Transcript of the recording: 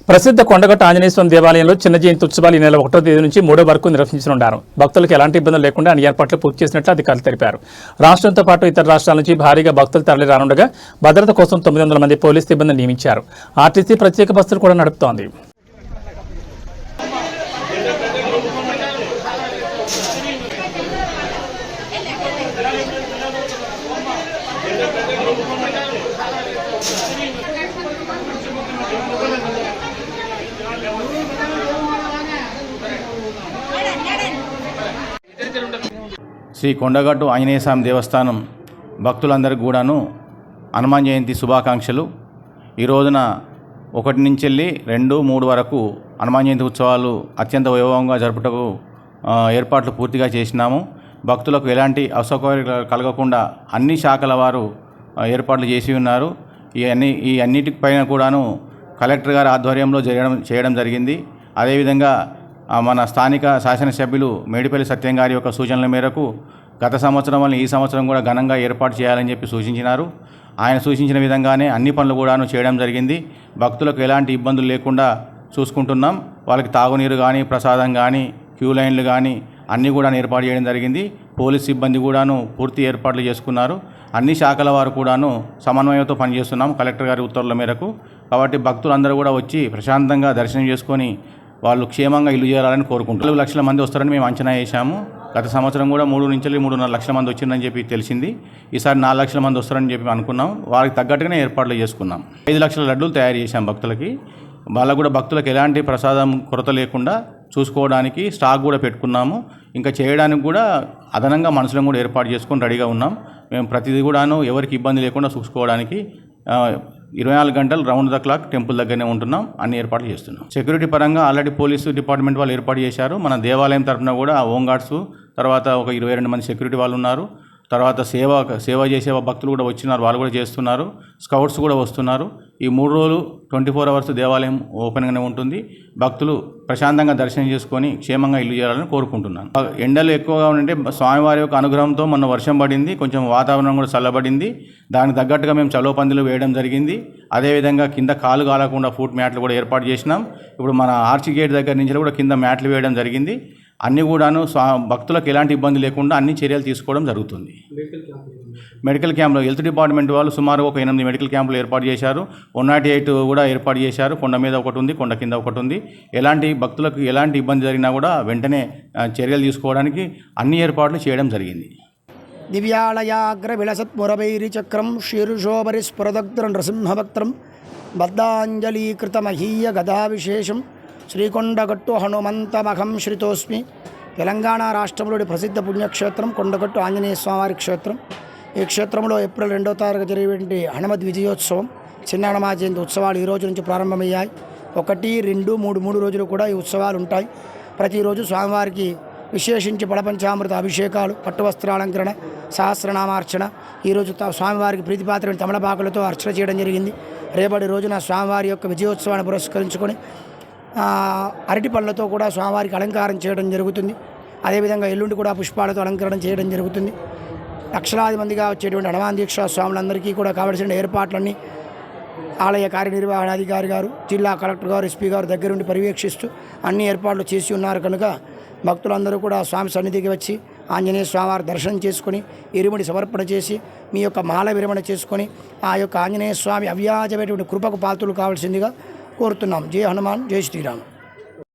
ప్రసిద్ధ కొండగట్ట ఆంజనేయ స్వామి దేవాలయంలో చిన్న జయంతి ఉత్సవాలు ఈ నెల 1వ తేదీ నుంచి 3వ వరకు నిర్వహించనున్నారు. భక్తులకు ఎలాంటి ఇబ్బందులు లేకుండా అన్ని ఏర్పాట్లు పూర్తి చేసినట్లు అధికారులు తెలిపారు. రాష్ట్రంతో పాటు ఇతర రాష్ట్రాల నుంచి భారీగా భక్తులు తరలి రానుండగా భద్రత కోసం 900 మంది పోలీసు సిబ్బందిని నియమించారు. ఆర్టీసీ ప్రత్యేక బస్సులు కూడా నడుపుతోంది. శ్రీ కొండగట్టు ఆంజనేయ స్వామి దేవస్థానం భక్తులందరికీ కూడాను హనుమాన్ జయంతి శుభాకాంక్షలు. ఈ రోజున 1 నుంచి వెళ్ళి 2, 3 వరకు హనుమాన్ జయంతి ఉత్సవాలు అత్యంత వైభవంగా జరుపుటకు ఏర్పాట్లు పూర్తిగా చేసినాము. భక్తులకు ఎలాంటి అసౌకర్యాలు కలగకుండా అన్ని శాఖల వారు ఏర్పాట్లు చేసి ఉన్నారు. ఈ అన్నిటిపైన కూడాను కలెక్టర్ గారి ఆధ్వర్యంలో చేయడం జరిగింది. అదేవిధంగా మన స్థానిక శాసనసభ్యులు మేడిపల్లి సత్యం గారి యొక్క సూచనల మేరకు గత సంవత్సరం వల్ల ఈ సంవత్సరం కూడా ఘనంగా ఏర్పాటు చేయాలని చెప్పి సూచించినారు. ఆయన సూచించిన విధంగానే అన్ని పనులు కూడాను చేయడం జరిగింది. భక్తులకు ఎలాంటి ఇబ్బందులు లేకుండా చూసుకుంటున్నాం. వాళ్ళకి తాగునీరు కానీ, ప్రసాదం కానీ, క్యూ లైన్లు కానీ అన్నీ కూడా ఏర్పాటు చేయడం జరిగింది. పోలీస్ సిబ్బంది కూడాను పూర్తి ఏర్పాట్లు చేసుకున్నారు. అన్ని శాఖల వారు కూడాను సమన్వయంతో పనిచేస్తున్నాం కలెక్టర్ గారి ఉత్తర్వుల మేరకు. కాబట్టి భక్తులందరూ కూడా వచ్చి ప్రశాంతంగా దర్శనం చేసుకొని వాళ్ళు క్షేమంగా ఇల్లు చేరాలని కోరుకుంటారు. 4 లక్షల మంది వస్తారని మేము అంచనా వేసాము. గత సంవత్సరం కూడా 3 నుంచి 3.5 లక్షల మంది వచ్చిందని చెప్పి తెలిసింది. ఈసారి 4 లక్షల మంది వస్తారని చెప్పి అనుకున్నాం. వారికి తగ్గట్టుగానే ఏర్పాట్లు చేసుకున్నాం. 5 లక్షల లడ్డూలు తయారు చేశాం భక్తులకి. వాళ్ళకు కూడా భక్తులకు ఎలాంటి ప్రసాదం కొరత లేకుండా చూసుకోవడానికి స్టాక్ కూడా పెట్టుకున్నాము. ఇంకా చేయడానికి కూడా అదనంగా మనుషులను కూడా ఏర్పాటు చేసుకొని రెడీగా ఉన్నాం. మేము ప్రతిదీ కూడాను ఎవరికి ఇబ్బంది లేకుండా చూసుకోవడానికి 24 గంటలు రౌండ్ ద క్లాక్ టెంపుల్ దగ్గరనే ఉంటున్నాం. అన్ని ఏర్పాట్లు చేస్తున్నాం. సెక్యూరిటీ పరంగా ఆల్రెడీ పోలీసు డిపార్ట్మెంట్ వాళ్ళు ఏర్పాటు చేశారు. మన దేవాలయం తరఫున కూడా హోమ్ గార్డ్స్, తర్వాత ఒక 22 మంది సెక్యూరిటీ వాళ్ళు ఉన్నారు. తర్వాత సేవ చేసే భక్తులు కూడా వచ్చినారు, వాళ్ళు కూడా చేస్తున్నారు. స్కౌట్స్ కూడా వస్తున్నారు. ఈ 3 రోజులు 24 అవర్స్ దేవాలయం ఓపెన్గానే ఉంటుంది. భక్తులు ప్రశాంతంగా దర్శనం చేసుకొని క్షేమంగా ఇల్లు చేయాలని కోరుకుంటున్నాను. ఎండలు ఎక్కువగా ఉంటే స్వామివారి యొక్క అనుగ్రహంతో మొన్న వర్షం పడింది, కొంచెం వాతావరణం కూడా చల్లబడింది. దానికి తగ్గట్టుగా మేము చలో పందిలు వేయడం జరిగింది. అదేవిధంగా కింద కాలు కాలకుండా ఫుట్ మ్యాట్లు కూడా ఏర్పాటు చేసినాం. ఇప్పుడు మన ఆర్చి గేట్ దగ్గర నుంచి కూడా కింద మ్యాట్లు వేయడం జరిగింది. అన్నీ కూడాను భక్తులకు ఎలాంటి ఇబ్బంది లేకుండా అన్ని చర్యలు తీసుకోవడం జరుగుతుంది. మెడికల్ క్యాంపులు హెల్త్ డిపార్ట్మెంట్ వాళ్ళు సుమారు ఒక 8 మెడికల్ క్యాంపులు ఏర్పాటు చేశారు. 108 కూడా ఏర్పాటు చేశారు. కొండ మీద ఒకటి ఉంది, కొండ కింద ఒకటి ఉంది. ఎలాంటి భక్తులకు ఎలాంటి ఇబ్బంది జరిగినా కూడా వెంటనే చర్యలు తీసుకోవడానికి అన్ని ఏర్పాట్లు చేయడం జరిగింది. దివ్యాళయాగ్ర విలసత్మురవైరి చక్రం శీర్షోపరి స్ఫురదగ్ర నృసింహవక్త్రం బద్ధాంజలీకృత మహీయ గదా విశేషం శ్రీకొండగట్టు హనుమంతమహం శ్రితోస్మి. తెలంగాణ రాష్ట్రంలోని ప్రసిద్ధ పుణ్యక్షేత్రం కొండగట్టు ఆంజనేయ స్వామివారి క్షేత్రం. ఈ క్షేత్రంలో ఏప్రిల్ 2వ తారీఖు జరిగే హనుమద్ విజయోత్సవం, చిన్న హనుమాన్ జయంతి ఉత్సవాలు ఈ రోజు నుంచి ప్రారంభమయ్యాయి. 1, 2, 3 రోజులు కూడా ఈ ఉత్సవాలు ఉంటాయి. ప్రతిరోజు స్వామివారికి విశేషించి పడపంచామృత అభిషేకాలు, పట్టువస్త్రాలంకరణ, సహస్రనామార్చన. ఈరోజు స్వామివారికి ప్రీతిపాత్రమైన తమలపాకులతో అర్చన చేయడం జరిగింది. రేపటి రోజున స్వామివారి యొక్క విజయోత్సవాన్ని పురస్కరించుకొని అరటి పళ్ళతో కూడా స్వామివారికి అలంకారం చేయడం జరుగుతుంది. అదేవిధంగా ఎల్లుండి కూడా పుష్పాలతో అలంకరణ చేయడం జరుగుతుంది. లక్షలాది మందిగా వచ్చేటువంటి హనుమాన్ దీక్షా స్వాములందరికీ కూడా కావలసిన ఏర్పాట్లన్నీ ఆలయ కార్యనిర్వహణాధికారి గారు, జిల్లా కలెక్టర్ గారు, ఎస్పీ గారు దగ్గరుండి పర్యవేక్షిస్తూ అన్ని ఏర్పాట్లు చేసి ఉన్నారు. కనుక భక్తులందరూ కూడా స్వామి సన్నిధికి వచ్చి ఆంజనేయ స్వామివారి దర్శనం చేసుకొని ఇరుముడి సమర్పణ చేసి మీ యొక్క మాల విరమణ చేసుకొని ఆ యొక్క ఆంజనేయ స్వామి అవ్యాజమైనటువంటి కృపకు పాత్రలు కావాల్సిందిగా కోరుతున్నాం. జై హనుమాన్, జై శ్రీరామ్.